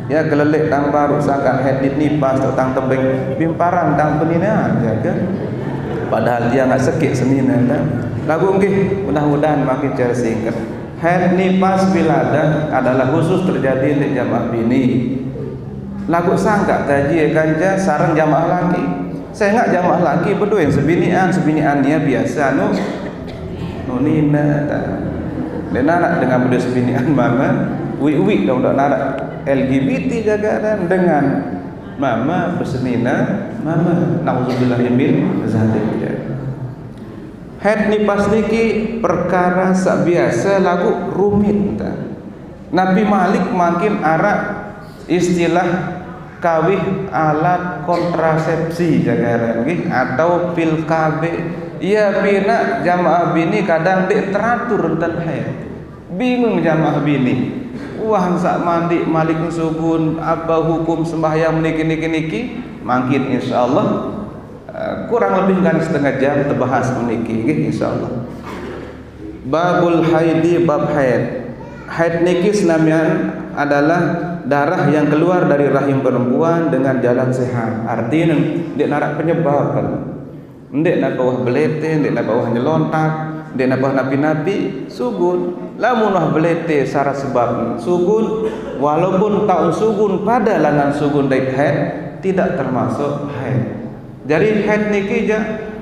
Ya kelelek tang baru sangat hadit nipas tang tebing bimparan tang penina jaga. Padahal dia enggak sekit senina kan. Lagu nggih mudah-mudahan makin cara singkat. Haid nipas biladah adalah khusus terjadi di jamaah bini. Lagu sangka taji ganja sarang jamaah laki. Saya enggak jamaah laki berdua yang sebinian dia biasa nina tak. Dan anak dengan berdua sebinian mama wi dong anak LGBT jaga dan dengan mama bersenina mama nauzubillah min zalik. Haid nipas niki perkara sak biasa lagu rumit. Nabi Malik makin arak istilah kawih alat kontrasepsi jaga nggih atau pil KB. Iya pina jamaah bini kadang dik teratur tentang haid. Bingung jamaah bini. Wah sak mandi Malik sugun apa hukum sembahyang niki makin insyaallah kurang lebih kan setengah jam terbahas meniki insyaallah. Babul haidi bab haid. Haid niki senamian adalah darah yang keluar dari rahim perempuan dengan jalan sehat. Artinya ndik narak penyebab kan. Ndik nak bawah belete, ndik nak bawah nyelontak, ndik nak bawah napi-napi sugun. Lamun wah belete syarat sebab sugun walaupun tahu sugun pada langan sugun daik haid tidak termasuk haid. Jadi haid niki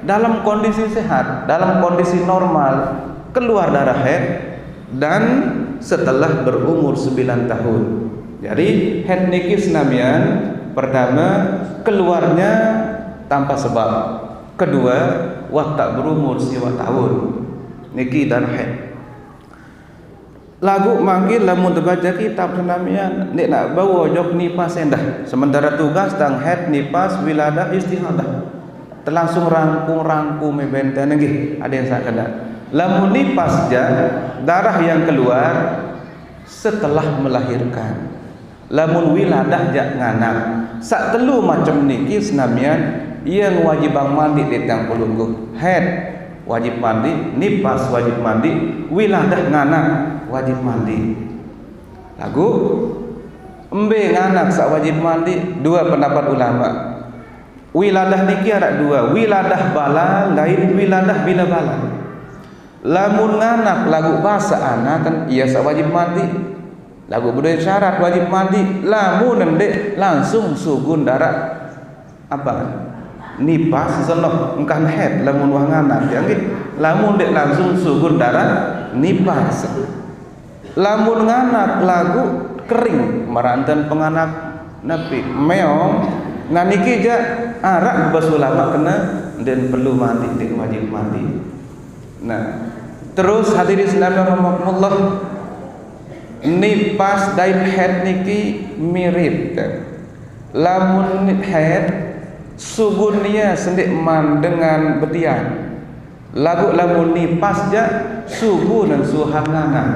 dalam kondisi sehat, dalam kondisi normal keluar darah haid dan setelah berumur 9 tahun. Jadi haid niki senamian pertama keluarnya tanpa sebab. Kedua tak berumur siwa tahun. Niki darah haid. Lagu manggil lamun terbaca kitab senamian nek nak bawa jok nipas endah. Sementara tugas tang haid nipas wiladah istihadah. Terlangsung rangkum benten nggih ada yang sak kena. Lamun nipas darah yang keluar setelah melahirkan. Lamun wiladah nganak. Sak telu macam niki senamian yang wajib mandi di tang pelungguh. Haid wajib mandi, nipas wajib mandi, wiladah nganak wajib mandi. Lagu embe nganak sak wajib mandi dua pendapat ulama. Wiladah niki ada dua, wiladah bala lain wiladah bila bala. Lamun nganak lagu bahasa anak kan ia sak wajib mandi. Lagu berdua syarat wajib mandi. Lamun ndek langsung sugun darah apa? Nipas senoh engkan haid lamun wah nganak ya nggih. Lamun ndek langsung sugun darah nipas. Lamun nganak lagu kering maranten penganak napi meong nah niki arak bebas ulama kena dan perlu mandi dan wajib mandi. Nah terus hadirin sekalian rahimakumullah nipas dan haid niki mirip. Lamun haid sugunnya sendik man dengan betian. Lagu lamun nipas sugun dan suhan nganak.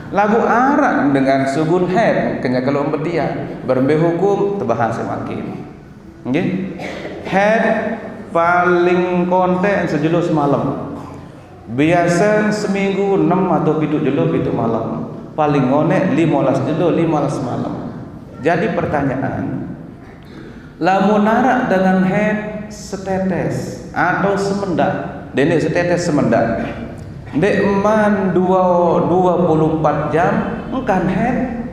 Lagu arak dengan sugun haid kenya kalau betian berbe hukum terbahas semakin. Nggih. Haid paling konten sejelo semalam. Biasa seminggu 6 atau 7 jelo 7 malam. Paling ngonek 15 jelo 15 malam. Jadi pertanyaan, lamun narak dengan haid setetes atau semendak, dene setetes semendak. Dek man 24 jam engkan haid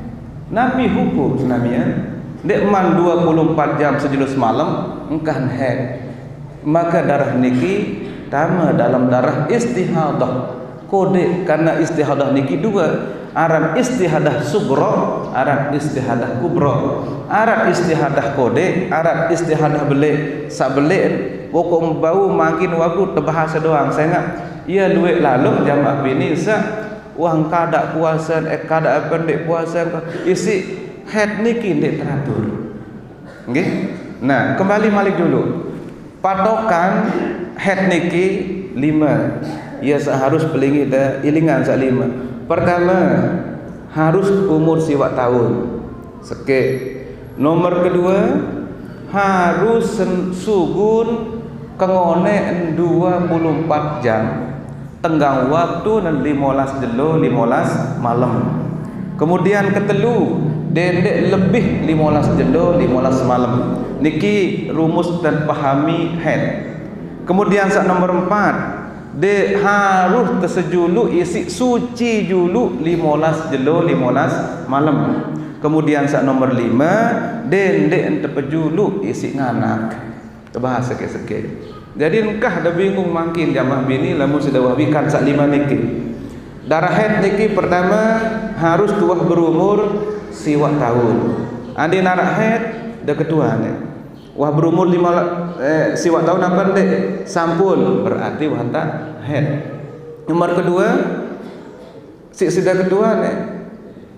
nabi hukum senamian. Dek man 24 jam sejelo semalam engkan haid. Maka darah niki tama dalam darah istihadah. Kode karena istihadah niki dua, aran istihadah sugro, aran istihadah kubro. Aran istihadah kode, aran istihadah beli. Sak beli pokok bau makin waktu terbahasa doang. Saya enggak ia duit lalu jamaah bini sa uang kada puasa kada pendek puasa isi haid niki ndek teratur. Nggih. Nah, kembali malik dulu. Patokan haid niki 5. Ia harus pelingi ilingan sak 5. Pertama, harus umur siwak tahun. Seke. Nomor kedua, harus sugun kengone 24 jam. Tenggang waktu dan 15 jelo 15 malam. Kemudian ketelu dendek lebih 15 jelo 15 malam. Niki rumus dan pahami haid. Kemudian sak nomor 4, de harus tersejulu isi suci julu 15 jelo 15 malam. Kemudian sak nomor 5, dendek terpejulu isi nganak. Bahas sikit-sikit. Jadi engkah dah bingung makin jamaah bini lamun sudah wabikan sak 5 niki. Darah haid niki pertama harus tuah berumur siwak tahun. Andi darah haid dah ketua ni. Wah berumur siwak tahun apa dek? Sampun berarti wah tak haid. Nomor kedua, si sudah ketua ni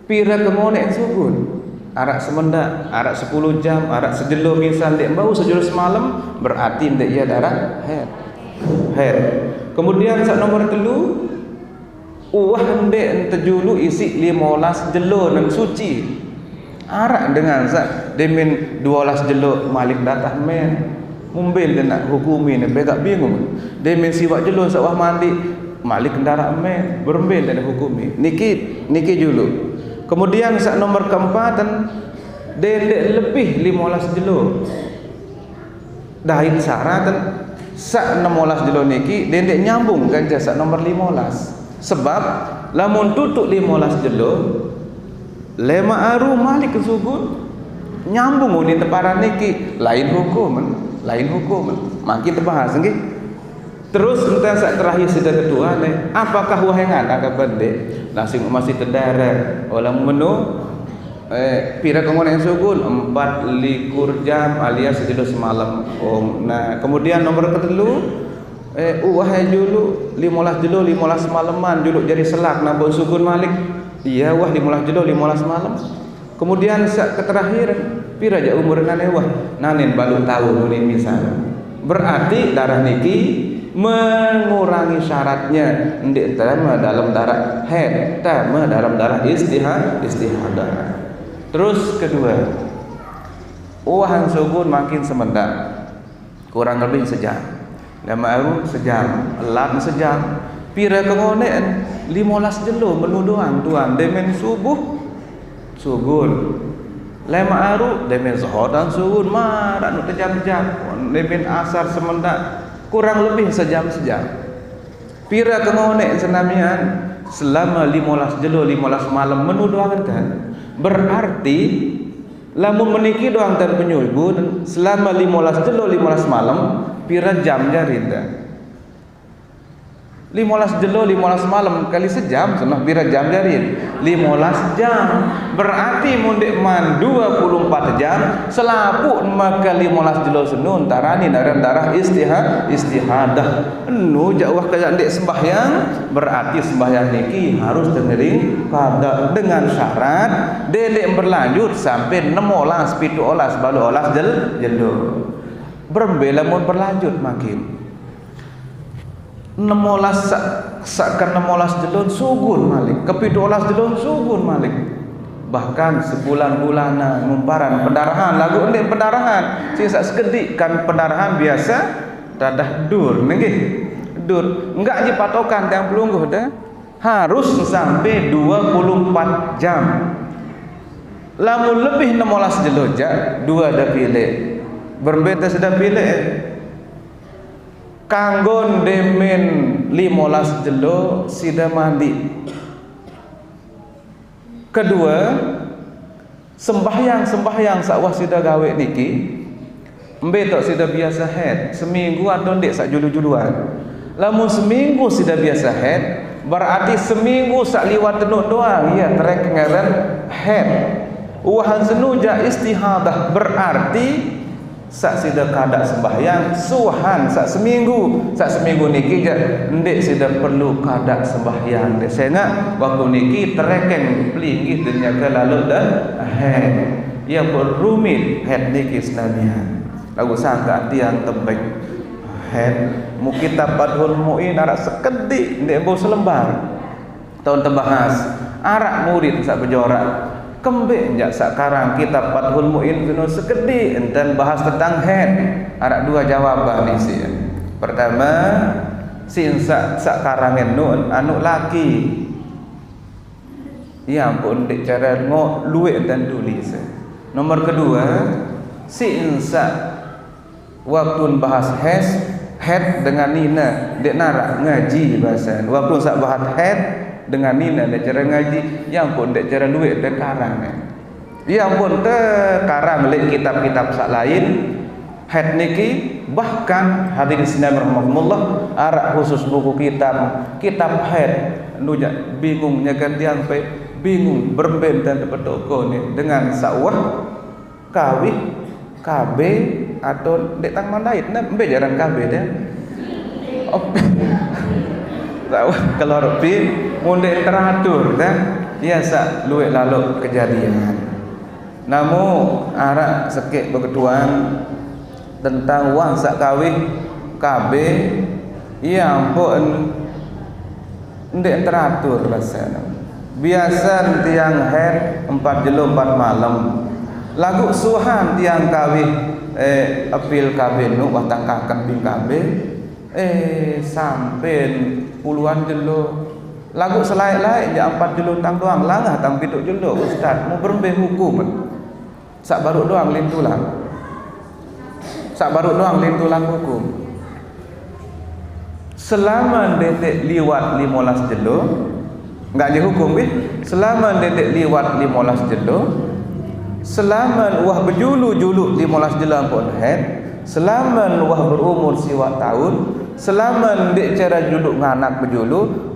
pira kemonek subun. Arak semendak, arak 10 jam, arak sejelo misal dek bau sejelo semalam berarti dek ia darah haid. Kemudian sak nomor 3, uah dek terjulu isi 15 jelo dan suci. Arak dengan sak demin 12 jelo malik datah men. Mumbil dia nak hukumi ni begak bingung. Demin siwak jelo sak wah mandi malik kendaraan men berembel dan hukumi. Niki dulu. Kemudian sak nomor keempat dendek lebih 15 jelo. Dahin syarat sak 16 jelo niki dendek nyambung kan sak nomor 15. Sebab lamun tutuk 15 jelo lema aru malik ke sugun nyambung ni teparan niki lain hukum. Makin terbahas nggih. Terus entah sak terakhir sudah ketua ni, apakah wahengan agak pendek langsung masih terdarat oleh menu pira kemudian sugun 24 jam alias sejelo semalam. Nah kemudian nomor ketelu wahai julu 15 jelo 15 malaman julu jadi selak nabon sugun malik. Iya wah 15 jelo 15 malam. Kemudian sak terakhir pira ja umur nane wah nanen balu tahun ni misal. Berarti darah niki mengurangi syaratnya ndik terima dalam darah haid, terima dalam darah istihadah. Terus kedua, uahan sugun makin semendak, kurang lebih sejam. Lama aru sejam, elat sejam. Pira kengonen 15 jelo menu doang tuan demen subuh sugun. Lama aru demen zuhur dan sugun marak nu jam-jam. Demen asar semendak kurang lebih sejam-sejam. Pira kemonek senamian selama 15 jelo 15 malam menu doang kan. Berarti lamun meniki doang tan penyubu selama 15 jelo 15 malam pira jam jarinda. 15 jelo 15 malam kali sejam senah pira jam jarin 15 jam. Berarti mundek man 24 jam selaput maka 15 jelo senun tarani darah istihadah. Nu jauh kaya ndek sembahyang berarti sembahyang niki harus tengering kada dengan syarat dek berlanjut sampai 16 17 balu olas jelo. Berbela mun berlanjut makin 16 sakkan 16 jelon sugun malik ke 17 jelon sugun malik bahkan sebulan-bulanan ngumparan pendarahan lagu endek pendarahan sisa sekedik kan pendarahan biasa dadah dur nggih dur enggak je patokan yang pelungguh dah harus sampai 24 jam lamun lebih 16 jelon ja dua dah pilih berbeda sudah pilih kanggon demen 15 jelo sida mandi. Kedua, sembahyang sakwah sida gawe niki embe tok sida biasa haid seminggu atau ndek sak julu-juluan. Lamun seminggu sida biasa haid berarti seminggu sak liwat tenuk doang ya trek ngaran haid. Uhan senuja istihadah berarti sak sida kada sembahyang suhan sak seminggu niki je ndek sida perlu kada sembahyang dek sehingga waktu niki tereken pelinggih dunia ke lalu dan haid ia berumit haid niki senamian lagu sangka tiang tebek haid mu kitab Fathul Muin arak sekedik ndek bau selembar tahun tebahas arak murid sak bejorak kembek jak sekarang kitab Fathul Muin kuno segede enten bahas tentang haid ada dua jawaban ni sih. Pertama sin sak karangan anu laki Ya pun dek cara ngok luik dan tulis. Nomor kedua, si insa waktu bahas head dengan nina dek narak ngaji bahasa. Waktu sak bahas head dengan nina dek cara ngaji, yang pun dek cara luik dan karang. Yang pun te karang lek kitab-kitab sak lain head niki, bahkan hadirin sekalian rahmatullah arak khusus buku kitab head nujak bingungnya kan tiang pe bingung berben dan toko ni dengan sawah kawih KB atau dek tang mandait na embe jarang KB dia sawah kalau pi munde teratur dah biasa luwe lalu kejadian. Namun arak sekek beketuan tentang wang sak kawih KB ya ampun ndek teratur rasanya. Biasa tiang head 4 jelo 4 malam. Lagu suhan tiang kawih apil KB nu watang kakan ping KB sampai puluhan jelo. Lagu selai-lai ja 4 jelo tang doang langah tang 7 jelo ustaz mau berembe hukum. Sak baru doang lintulang. Sak baru doang lintulang hukum. Selama detek liwat 15 jelo enggak dihukum selama detek liwat 15 jelo, selama wah berjulu-julu 15 jelo pun head, selama wah berumur siwak tahun, selama dek cara juluk nganak berjulu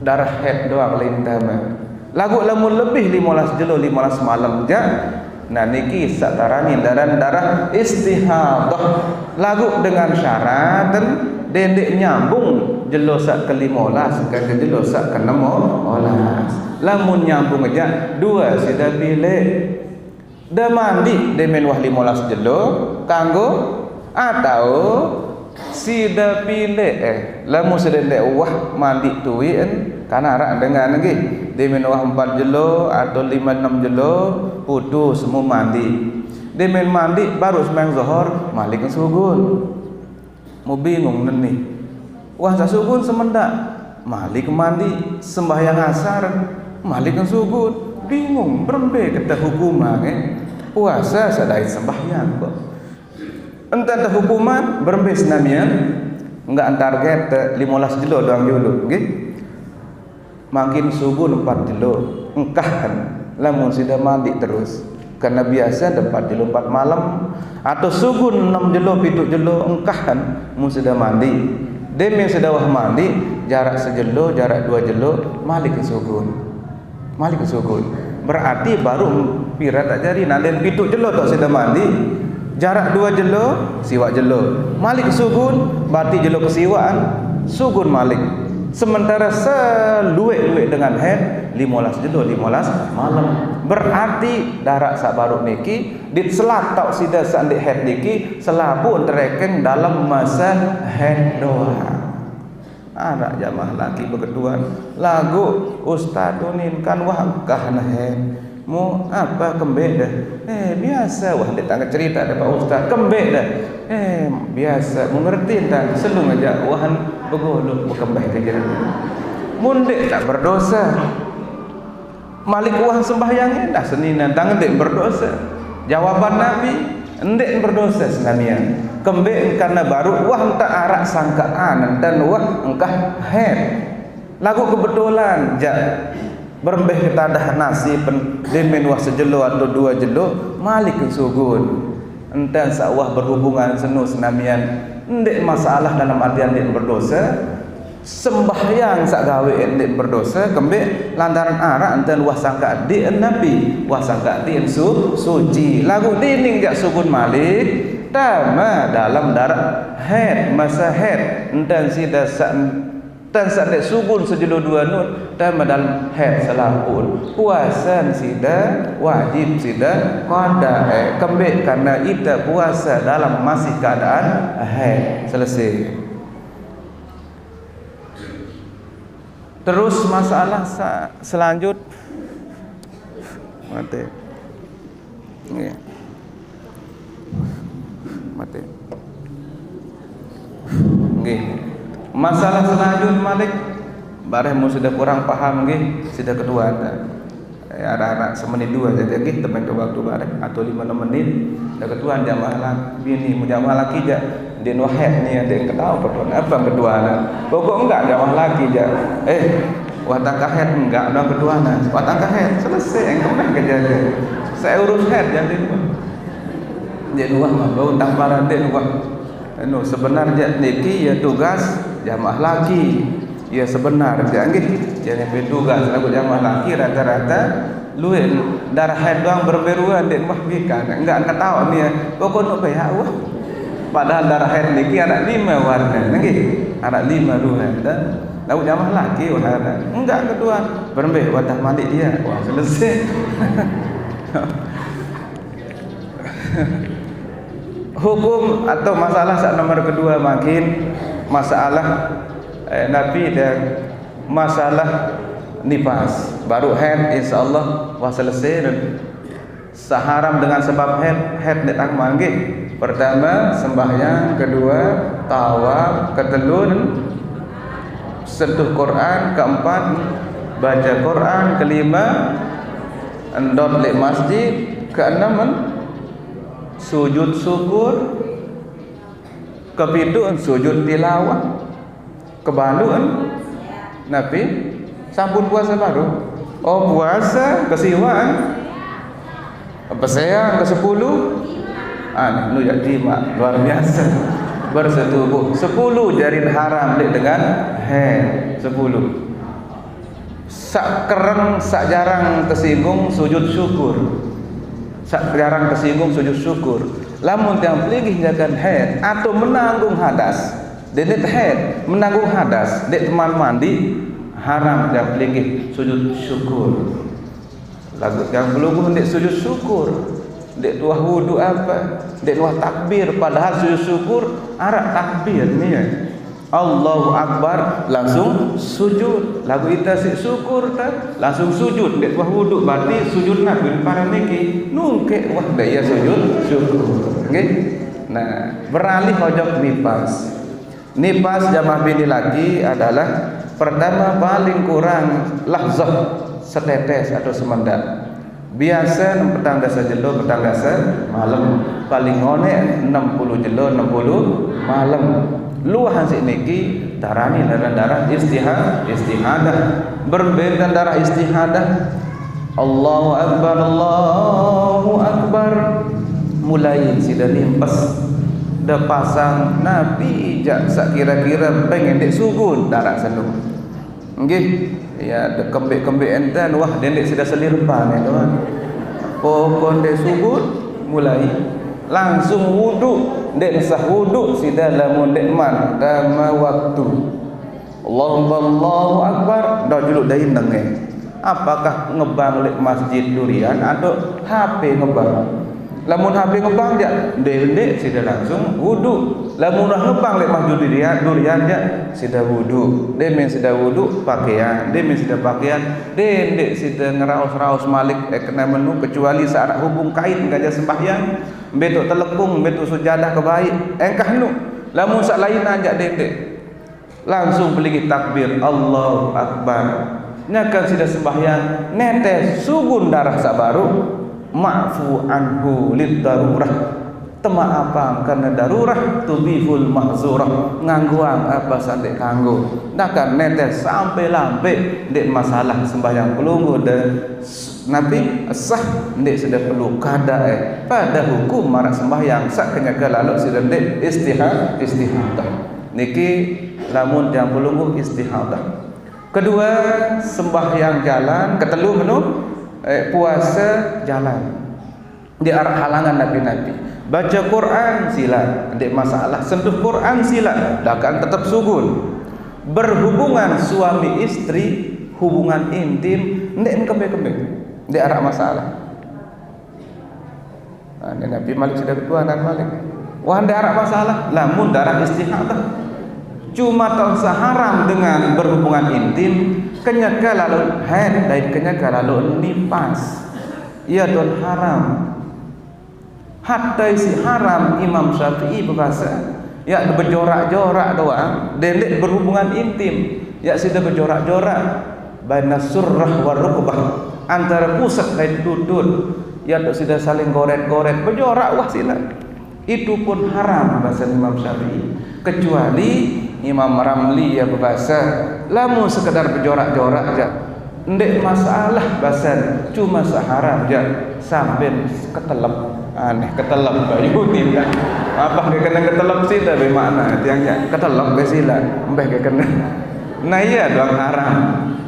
darah head doang lintama. Lagu lamun lebih 15 jelo 15 malam ja. Nah niki satarani darah istihadah. Lagu dengan syarat dan dendek nyambung jelo sak ke-15 ke jelo sak ke-16. Lamun nyambung aja dua sida pilih. Da mandi demen wah 15 jelo kanggo atau sida pilih lamun sedendek wah mandi tuwien kana arak dengan lagi demen wah 4 jelo atau 5-6 jelo putus semua mandi. Demen mandi baru sembahyang zuhur malik sugun. Mau bingung nih. Wah tak sugun semendak malik mandi sembahyang asar malik sugun. Bingung berembe kita hukuman puasa sadai sembahyang kok. Entah hukuman berembe senamian enggak target 15 jelo doang dulu nggih. Makin sugun 4 jelo engkah kan lamun sudah mandi terus karena biasa 4 jelo 4 malam atau sugun 6 jelo 7 jelo engkah kan mun sudah mandi demen sudah wah mandi jarak sejelo jarak 2 jelo malik ke sugun berarti baru pira tak jari nanden 7 jelo tak sudah mandi jarak 2 jelo siwak jelo malik ke sugun berarti jelo kesiwaan sugun malik. Sementara seluek-luek dengan head 15 jelo 15 malam berarti darak sak baru niki dit selatak sida sak ndik head niki selabu tereken dalam masa head doang. Anak jamaah laki beketuan lagu ustaz tunin kan wah kahna head mu apa kembek dah biasa wah ndik tangga cerita ada Pak Ustaz kembek dah biasa mengerti tak selung aja wahan begolok berkembang kejadian mundek tak berdosa malik uang sembahyangnya dah seninan tangan dek berdosa jawaban Nabi endek berdosa senamian kembek karena baru wah tak arak sangkaan dan wah engkah head lagu kebetulan berembeh kita dah nasi demen wah sejelo atau 2 jelo malik sugun enten sawah berhubungan senu senamian ndek masalah dalam artian ndek berdosa sembahyang sak gawe ndek berdosa kembek lantaran arak enten wah sangka di nabi wah sangka di suci lagu dining jak sugun malik tama dalam darah head masa head enten sida dan sadek sugun sejelo 2 nun dan dalam head selapun puasa sida wajib sida qada kembek karena ita puasa dalam masih keadaan head selesai. Terus masalah selanjut mati nggih masalah selanjut malik bareh mu sudah kurang paham nggih sudah kedua anak-anak semenit dua jadi lagi teman ke waktu bareng atau 5 menit dah ketuan jamaah laki bini jamaah laki je dia nuhet ni ada yang tahu ketuan apa kedua anak pokok enggak jamaah laki je watang kahet enggak dong kedua anak watang kahet selesai yang kemana kerja dia saya urus head jadi dia dua mah bau tang paran dia dua sebenarnya niki ya tugas jamaah laki ya sebenarnya nggih jangan bertugas lagu jamaah laki rata-rata luin darah head doang berberuan dek mah bikan enggak tahu ni pokok nak payah wah padahal darah head niki ada 5 warna nggih ada 5 luan dah lagu jamaah laki wah ada enggak kedua berembeh watah mandi dia wah selesai hukum atau masalah saat nomor kedua makin masalah Nabi dan masalah nifas baru haid insyaallah wah selesai dan seharam dengan sebab haid datang manggih pertama sembahyang kedua tawaf ketelun sentuh Quran keempat baca Quran kelima endot lek masjid keenam sujud syukur kepitu sujud tilawah kebaluan Nabi sampun puasa baru puasa kesiwan pesayang ke-10 nu jadi mak luar biasa bersetubuh 10 jarin haram dengan haid 10 sak kereng sak jarang tersinggung sujud syukur sak jarang tersinggung sujud syukur lamun yang pelih jagan haid atau menanggung hadas Dek haid menanggung hadas, dek teman mandi haram dan pelingih sujud syukur. Lagu yang belum dek sujud syukur, dek tuah wudu apa, dek tuah takbir. Padahal sujud syukur arak takbir ni ya. Allahu Akbar langsung sujud. Lagu kita si syukur tak langsung sujud. Dek tuah wudu berarti sujud nabi para niki nungke wah daya sujud syukur. Okay? Nah beralih hojok nifas. Nifas jamaah bini laki adalah pertama paling kurang lahzah setetes atau semendak. Biasa petang dasa jelo petang dasa malam paling ngone 60 jelo 60 malam. Luahan si niki darani darah istihadah berbeda darah istihadah. Allahu Akbar mulai sida nimpas dah pasang Nabi ijak sak kira-kira pengen dek sugun darat senung nggih ya de kembik-kembik enten wah dendek sudah selirpan ya tuan pokon dek sugun mulai langsung wudu dek sah wudu sida lamun dek man dama waktu Allahu Akbar dah juluk dah indeng apakah ngebang lek masjid durian atau HP ngebang lamun HP ngebang dia dendek sida langsung wudu lamun ngebang lek masjid durian dia sida wudu demen sida wudu pakaian demen sida pakaian dendek sida ngeraos-raos malik kena menu kecuali saat hubung kain gajah sembahyang betok telepung betok sujadah kebaik engkah nu lamun sak lain ajak dendek langsung peligi takbir Allahu Akbar nyakan sida sembahyang netes sugun darah sabaru ma'fu anhu lid darurah temaafan karena darurah tubihul mahzurah ngangguang apa sandek kanggo nakan netes sampai lampe dek masalah sembahyang pelunggu dan Nabi sah dek sudah perlu kada pada hukum marak sembahyang sak kenyaga lalu sudah dek istihadah niki lamun yang pelunggu istihadah kedua sembahyang jalan ketelu menu puasa jalan di arah halangan nabi-nabi baca Quran sila ada masalah sentuh Quran sila akan tetap sugun berhubungan suami istri hubungan intim ndek kembe-kembe di arah masalah Nabi Malik sudah ketuanan Malik wah di arah masalah lamun darah istihadah cuma tak haram dengan berhubungan intim kenyaka lalu haid dan kenyaka lalu nifas ia don haram hatta isi haram Imam Syafi'i berkata ya berjorak-jorak doang dendek berhubungan intim ya sudah berjorak-jorak baina surrah wa rukbah antara pusat dan dudut ya tak sudah saling goret-goret berjorak wah sila itu pun haram bahasa Imam Syafi'i, kecuali Imam Ramli ya berbahasa lamun sekedar berjorak-jorak aja ndek masalah bahasa cuma seharam aja sampai ketelep aneh ketelep bayu ni apa ke kena ketelep sih tapi makna tiangnya ketelep ke sila mbeh ke kena nah iya doang haram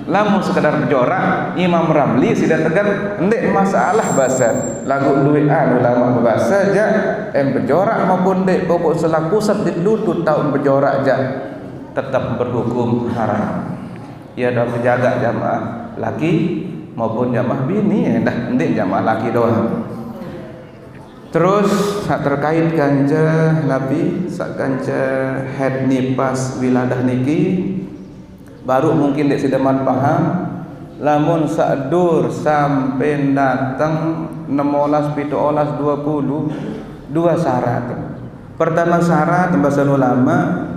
lamun sekedar berjorak Imam Ramli sudah tegar ndek masalah bahasa lagu duit ulama berbahasa aja berjorak maupun ndek pokok selaku pusat di lutut tahun berjorak aja tetap berhukum haram ia dah menjaga jamaah laki maupun jamaah bini dah ndek jamaah laki doang. Terus sak terkait ganja Nabi sak ganja head nifas wiladah niki baru mungkin dek sedeman paham lamun sak dur sampai datang 16 17 20 dua syarat. Pertama syarat bahasa ulama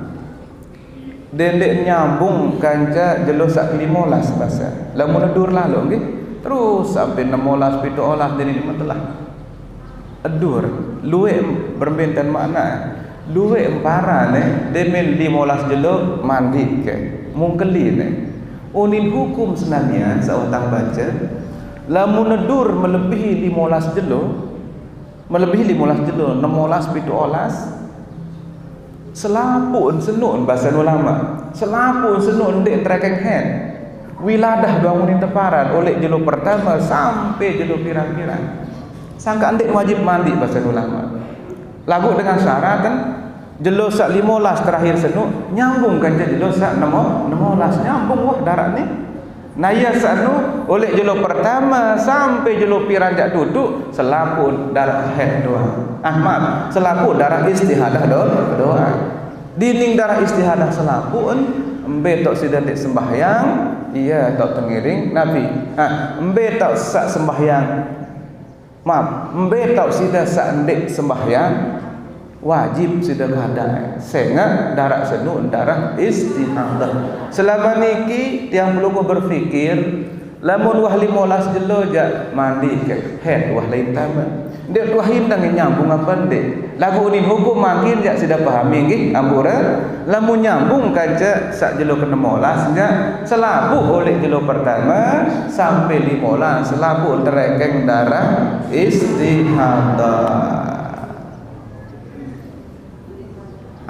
dendek nyambung ganja jelo sak 15 bahasa lamun dur lalu nggih terus sampai 16 17 dari telah adur luwe berbenten makna luwe empara ne demen 15 jelo mandi ke mungkeli ne unin hukum senamnya seorang baca lamun adur melebihi 15 jelo 16 17 selapun senun bahasa ulama selapun senun dek trekeng head wiladah bangunin teparan oleh jelo pertama sampai jelo pirang-pirang sangka andek wajib mandi bahasa ulama lagu dengan syarat kan jelo sak 15 terakhir senu nyambung kan jelo sak 16 nyambung wah darat ni naya sanu oleh jelo pertama sampai jelo piranjak duduk selaku darah head doang maaf selaku darah istihadah doang dining darah istihadah selaku embe tok sida dek sembahyang iya tok tengiring nabi embe tok sak sembahyang maaf embe tau sida sandek sembahyang wajib sida kada sehingga darah senu darah istihadah selama niki tiang perlu berfikir lamun wah 15 jelo jak mandi ke head wah lain taman dek tuahin dang nyambung apa dek lagu ni hukum makin jak sida pahami nggih ampura lamun nyambung kaca sak jelo ke 16 nya selabu oleh jelo pertama sampai 15 selabu terekeng darah istihadah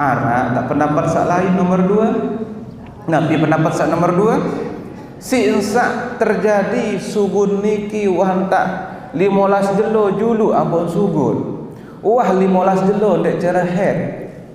ara tak pendapat sak lain nomor 2 nabi pendapat sak nomor 2 si insa terjadi sugun niki wah tak 15 jelo julu ampun sugun wah 15 jelo dek cara head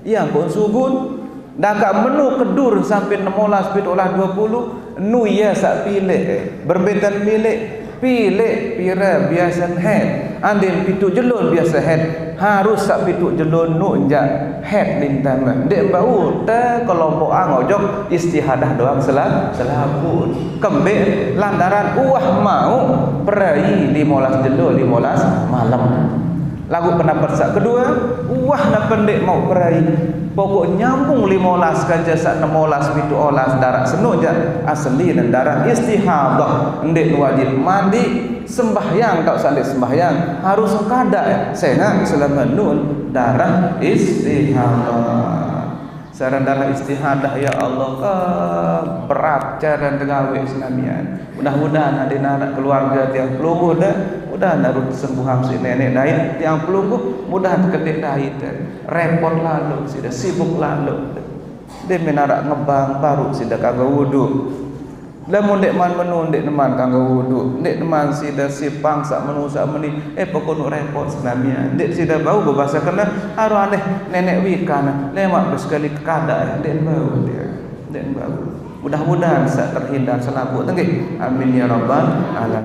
yang pun sugun dah menu kedur sampai 16 pitolah 20 nu ya sak pilih berbetan pilih pira biasa head andin pitu jelon biasa head harus sak pitu jelon nu jak head lintama dek bau ta kelompok ngojok istihadah doang selapun kembe lantaran mau perai 15 jelo 15 malam lagu pendapat sak kedua nak pendek mau perai pokok nyambung 15 kan jasa 16 pitu olas darah senu je asli dan darah istihadah ndek wajib mandi sembahyang tak salik sembahyang harus kada sehingga selama nun darah istihadah saran darah istihadah ya Allah berat cara tegawe senamian mudah-mudahan ada anak keluarga tiang pelungguh dah mudah narut sembuham si nenek dain tiang pelungguh mudah kedek dain repot lalu sudah sibuk lalu dia menarak ngebang baru sudah kagak wudu lamun dek man menu dek teman kagak wudu dek teman sudah sipang sak menu sak meni pokok repot senamian dek sudah bau berbahasa kena haru aneh nenek wikana lemak bersekali kada dek bau dia dek bau mudah-mudahan sak terhindar selaku tenggih amin ya rabbal alamin.